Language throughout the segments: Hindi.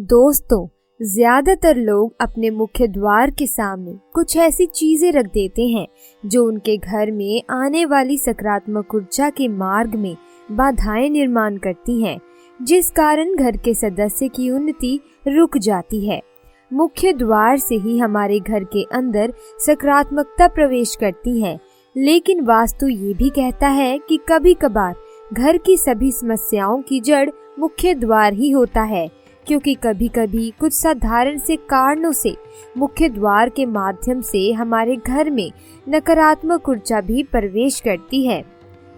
दोस्तों, ज्यादातर लोग अपने मुख्य द्वार के सामने कुछ ऐसी चीजें रख देते हैं जो उनके घर में आने वाली सकारात्मक ऊर्जा के मार्ग में बाधाएं निर्माण करती हैं, जिस कारण घर के सदस्य की उन्नति रुक जाती है। मुख्य द्वार से ही हमारे घर के अंदर सकारात्मकता प्रवेश करती है, लेकिन वास्तु ये भी कहता है कि कभी कभार घर की सभी समस्याओं की जड़ मुख्य द्वार ही होता है, क्योंकि कभी कभी कुछ साधारण से कारणों से मुख्य द्वार के माध्यम से हमारे घर में नकारात्मक ऊर्जा भी प्रवेश करती है।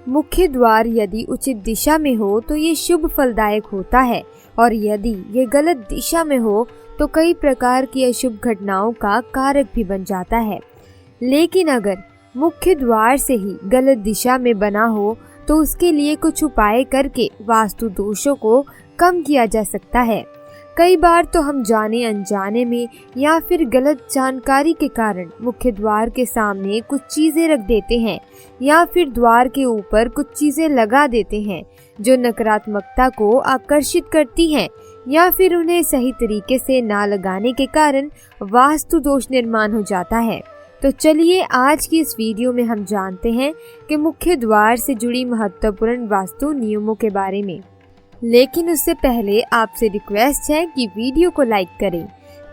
मुख्य द्वार यदि उचित दिशा में हो तो ये शुभ फलदायक होता है, और यदि ये गलत दिशा में हो तो कई प्रकार की अशुभ घटनाओं का कारक भी बन जाता है। लेकिन अगर मुख्य द्वार से ही गलत दिशा में बना हो तो उसके लिए कुछ उपाय करके वास्तु दोषों को कम किया जा सकता है। कई बार तो हम जाने अनजाने में या फिर गलत जानकारी के कारण मुख्य द्वार के सामने कुछ चीजें रख देते हैं या फिर द्वार के ऊपर कुछ चीजें लगा देते हैं जो नकारात्मकता को आकर्षित करती हैं, या फिर उन्हें सही तरीके से ना लगाने के कारण वास्तु दोष निर्माण हो जाता है। तो चलिए आज की इस वीडियो में हम जानते हैं कि मुख्य द्वार से जुड़ी महत्वपूर्ण वास्तु नियमों के बारे में। लेकिन उससे पहले आपसे रिक्वेस्ट है कि वीडियो को लाइक करें।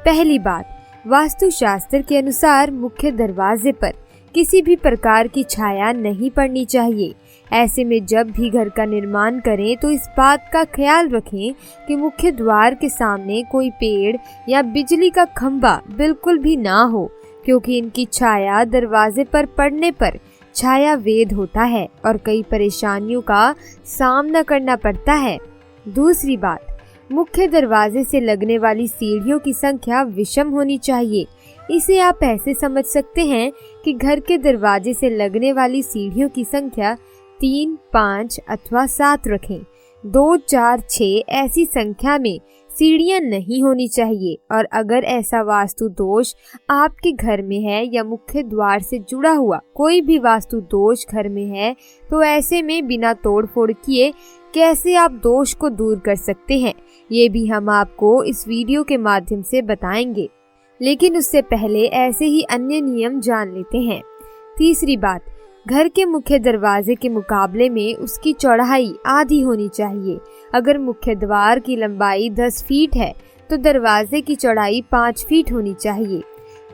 पहली बात, वास्तु शास्त्र के अनुसार मुख्य दरवाजे पर किसी भी प्रकार की छाया नहीं पड़नी चाहिए। ऐसे में जब भी घर का निर्माण करें तो इस बात का ख्याल रखें कि मुख्य द्वार के सामने कोई पेड़ या बिजली का खंभा बिल्कुल भी ना हो, क्योंकि इनकी छाया दरवाजे पर पड़ने पर छाया वेद होता है और कई परेशानियों का सामना करना पड़ता है। दूसरी बात, मुख्य दरवाजे से लगने वाली सीढ़ियों की संख्या विषम होनी चाहिए। इसे आप ऐसे समझ सकते हैं कि घर के दरवाजे से लगने वाली सीढ़ियों की संख्या 3, 5 अथवा 7 रखें। 2, 4, 6 ऐसी संख्या में सीढ़ियां नहीं होनी चाहिए। और अगर ऐसा वास्तु दोष आपके घर में है या मुख्य द्वार से जुड़ा हुआ कोई भी वास्तु दोष घर में है, तो ऐसे में बिना तोड़-फोड़ किए कैसे आप दोष को दूर कर सकते हैं, ये भी हम आपको इस वीडियो के माध्यम से बताएंगे। लेकिन उससे पहले ऐसे ही अन्य नियम जान लेते हैं। तीसरी बात, घर के मुख्य दरवाजे के मुकाबले में उसकी चौड़ाई आधी होनी चाहिए। अगर मुख्य द्वार की लंबाई 10 फीट है तो दरवाजे की चौड़ाई 5 फीट होनी चाहिए।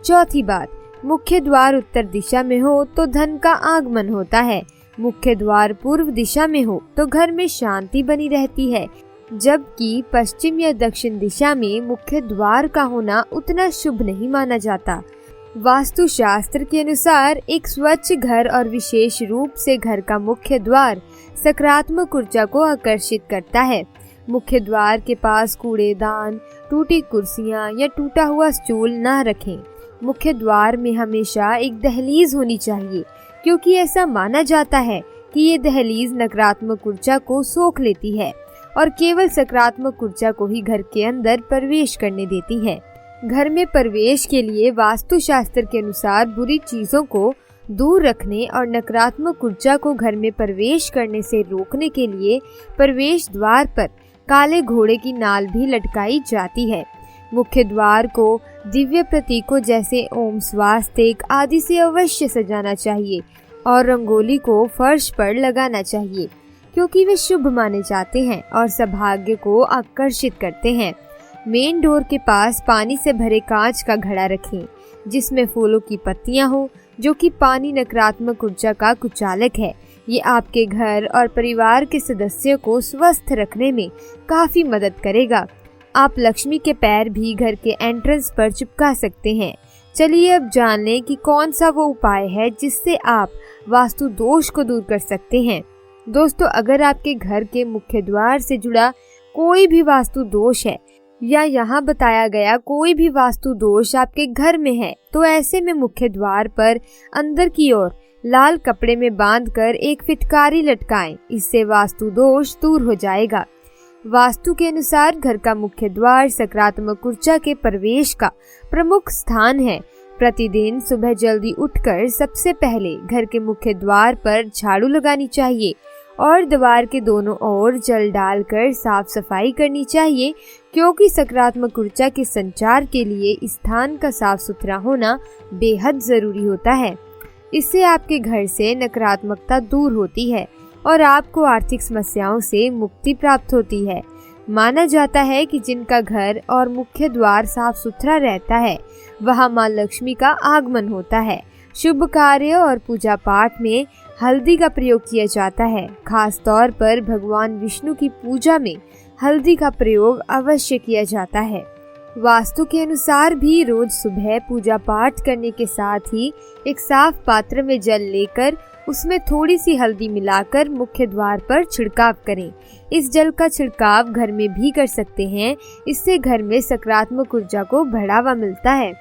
चौथी बात, मुख्य द्वार उत्तर दिशा में हो तो धन का आगमन होता है। मुख्य द्वार पूर्व दिशा में हो तो घर में शांति बनी रहती है, जबकि पश्चिम या दक्षिण दिशा में मुख्य द्वार का होना उतना शुभ नहीं माना जाता। वास्तु शास्त्र के अनुसार एक स्वच्छ घर और विशेष रूप से घर का मुख्य द्वार सकारात्मक ऊर्जा को आकर्षित करता है। मुख्य द्वार के पास कूड़ेदान, टूटी कुर्सियां या टूटा हुआ स्टूल न रखें। मुख्य द्वार में हमेशा एक दहलीज होनी चाहिए, क्योंकि ऐसा माना जाता है कि ये दहलीज नकारात्मक ऊर्जा को सोख लेती है और केवल सकारात्मक ऊर्जा को ही घर के अंदर प्रवेश करने देती है। घर में प्रवेश के लिए वास्तु शास्त्र के अनुसार बुरी चीजों को दूर रखने और नकारात्मक ऊर्जा को घर में प्रवेश करने से रोकने के लिए प्रवेश द्वार पर काले घोड़े की नाल भी लटकाई जाती है। मुख्य द्वार को दिव्य प्रतीकों जैसे ओम स्वास्तिक आदि से अवश्य सजाना चाहिए और रंगोली को फर्श पर लगाना चाहिए, क्योंकि वे शुभ माने जाते हैं और सौभाग्य को आकर्षित करते हैं। मेन डोर के पास पानी से भरे कांच का घड़ा रखें, जिसमें फूलों की पत्तियां हो, जो कि पानी नकारात्मक ऊर्जा का कुचालक है। ये आपके घर और परिवार के सदस्यों को स्वस्थ रखने में काफी मदद करेगा। आप लक्ष्मी के पैर भी घर के एंट्रेंस पर चिपका सकते हैं। चलिए अब जान लें कि कौन सा वो उपाय है जिससे आप वास्तु दोष को दूर कर सकते हैं। दोस्तों, अगर आपके घर के मुख्य द्वार से जुड़ा कोई भी वास्तु दोष है या यहाँ बताया गया कोई भी वास्तु दोष आपके घर में है, तो ऐसे में मुख्य द्वार पर अंदर की ओर लाल कपड़े में बांधकर एक फिटकारी लटकाएं। इससे वास्तु दोष दूर हो जाएगा। वास्तु के अनुसार घर का मुख्य द्वार सकारात्मक ऊर्जा के प्रवेश का प्रमुख स्थान है। प्रतिदिन सुबह जल्दी उठकर सबसे पहले घर के मुख्य द्वार पर झाड़ू लगानी चाहिए और द्वार के दोनों ओर जल डालकर साफ सफाई करनी चाहिए, क्योंकि सकारात्मक ऊर्जा के संचार के लिए स्थान का साफ सुथरा होना बेहद जरूरी होता है। इससे आपके घर से नकारात्मकता दूर होती है और आपको आर्थिक समस्याओं से मुक्ति प्राप्त होती है। माना जाता है कि जिनका घर और मुख्य द्वार साफ सुथरा रहता है वहां मां लक्ष्मी का आगमन होता है। शुभ कार्य और पूजा पाठ में हल्दी का प्रयोग किया जाता है। खास तौर पर भगवान विष्णु की पूजा में हल्दी का प्रयोग अवश्य किया जाता है। वास्तु के अनुसार भी रोज सुबह पूजा पाठ करने के साथ ही एक साफ पात्र में जल लेकर उसमें थोड़ी सी हल्दी मिलाकर मुख्य द्वार पर छिड़काव करें। इस जल का छिड़काव घर में भी कर सकते हैं। इससे घर में सकारात्मक ऊर्जा को बढ़ावा मिलता है,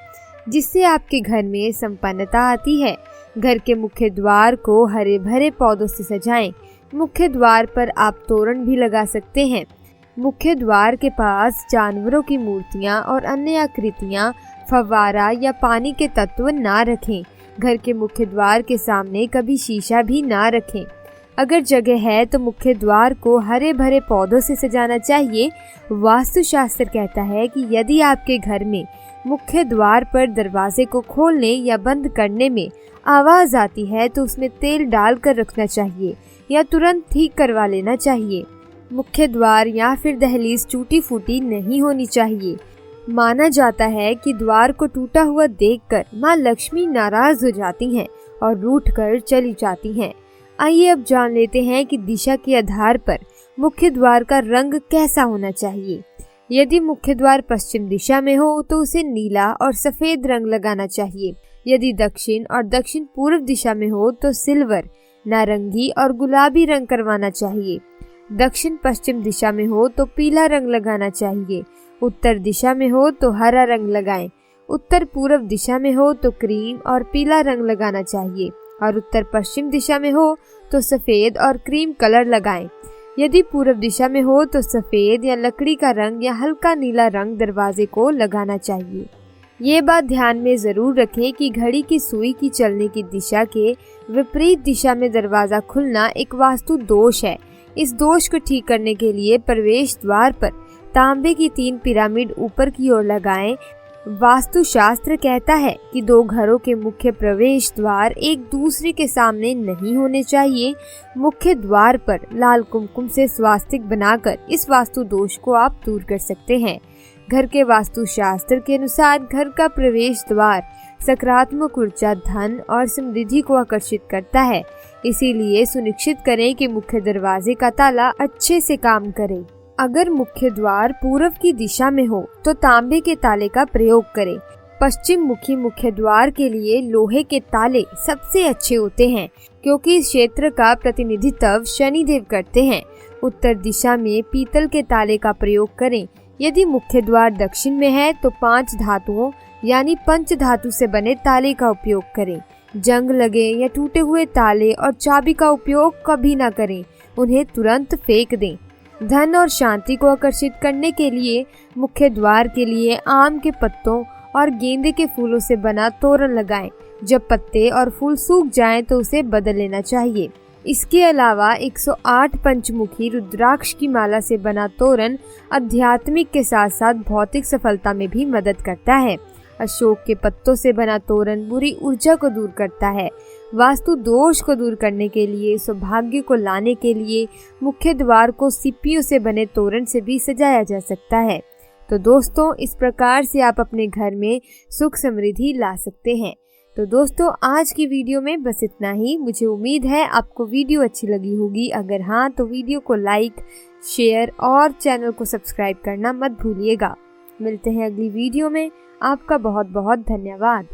जिससे आपके घर में संपन्नता आती है। घर के मुख्य द्वार को हरे भरे पौधों से सजाएं। मुख्य द्वार पर आप तोरण भी लगा सकते हैं। मुख्य द्वार के पास जानवरों की मूर्तियां और अन्य आकृतियां, फव्वारा या पानी के तत्व ना रखें। घर के मुख्य द्वार के सामने कभी शीशा भी ना रखें। अगर जगह है तो मुख्य द्वार को हरे भरे पौधों से सजाना चाहिए। वास्तुशास्त्र कहता है कि यदि आपके घर में मुख्य द्वार पर दरवाजे को खोलने या बंद करने में आवाज आती है तो उसमें तेल डालकर रखना चाहिए या तुरंत ठीक करवा लेना चाहिए। मुख्य द्वार या फिर दहलीज टूटी फूटी नहीं होनी चाहिए। माना जाता है कि द्वार को टूटा हुआ देखकर मां लक्ष्मी नाराज हो जाती हैं और रूठकर चली जाती हैं। आइए अब जान लेते हैं कि दिशा के आधार पर मुख्य द्वार का रंग कैसा होना चाहिए। यदि मुख्य द्वार पश्चिम दिशा में हो तो उसे नीला और सफेद रंग लगाना चाहिए। यदि दक्षिण और दक्षिण पूर्व दिशा में हो तो सिल्वर, नारंगी और गुलाबी रंग करवाना चाहिए। दक्षिण पश्चिम दिशा में हो तो पीला रंग लगाना चाहिए। उत्तर दिशा में हो तो हरा रंग लगाएं। उत्तर पूर्व दिशा में हो तो क्रीम और पीला रंग लगाना चाहिए और उत्तर पश्चिम दिशा में हो तो सफेद और क्रीम कलर लगाएं। यदि पूर्व दिशा में हो तो सफेद या लकड़ी का रंग या हल्का नीला रंग दरवाजे को लगाना चाहिए। ये बात ध्यान में जरूर रखें कि घड़ी की सुई की चलने की दिशा के विपरीत दिशा में दरवाजा खुलना एक वास्तु दोष है। इस दोष को ठीक करने के लिए प्रवेश द्वार पर तांबे की 3 पिरामिड ऊपर की ओर लगाएं। वास्तुशास्त्र कहता है कि 2 घरों के मुख्य प्रवेश द्वार एक दूसरे के सामने नहीं होने चाहिए। मुख्य द्वार पर लाल कुमकुम से स्वास्तिक बनाकर इस वास्तु दोष को आप दूर कर सकते हैं। घर के वास्तुशास्त्र के अनुसार घर का प्रवेश द्वार सकारात्मक ऊर्जा, धन और समृद्धि को आकर्षित करता है। इसीलिए सुनिश्चित करें कि मुख्य दरवाजे का ताला अच्छे से काम करे। अगर मुख्य द्वार पूर्व की दिशा में हो तो तांबे के ताले का प्रयोग करें। पश्चिम मुखी मुख्य द्वार के लिए लोहे के ताले सबसे अच्छे होते हैं, क्योंकि इस क्षेत्र का प्रतिनिधित्व शनिदेव करते हैं। उत्तर दिशा में पीतल के ताले का प्रयोग करें। यदि मुख्य द्वार दक्षिण में है तो 5 धातुओं यानी पंच धातु से बने ताले का उपयोग करें। जंग लगे या टूटे हुए ताले और चाबी का उपयोग कभी ना करें, उन्हें तुरंत फेंक दें। धन और शांति को आकर्षित करने के लिए मुख्य द्वार के लिए आम के पत्तों और गेंदे के फूलों से बना तोरण लगाएं। जब पत्ते और फूल सूख जाएं तो उसे बदल लेना चाहिए। इसके अलावा 108 पंचमुखी रुद्राक्ष की माला से बना तोरण आध्यात्मिक के साथ साथ भौतिक सफलता में भी मदद करता है। अशोक के पत्तों से बना तोरण बुरी ऊर्जा को दूर करता है। वास्तु दोष को दूर करने के लिए, सौभाग्य को लाने के लिए मुख्य द्वार को सीपियों से बने तोरण से भी सजाया जा सकता है। तो दोस्तों, इस प्रकार से आप अपने घर में सुख समृद्धि ला सकते हैं। तो दोस्तों, आज की वीडियो में बस इतना ही। मुझे उम्मीद है आपको वीडियो अच्छी लगी होगी। अगर हाँ तो वीडियो को लाइक, शेयर और चैनल को सब्सक्राइब करना मत भूलिएगा। मिलते हैं अगली वीडियो में। आपका बहुत बहुत धन्यवाद।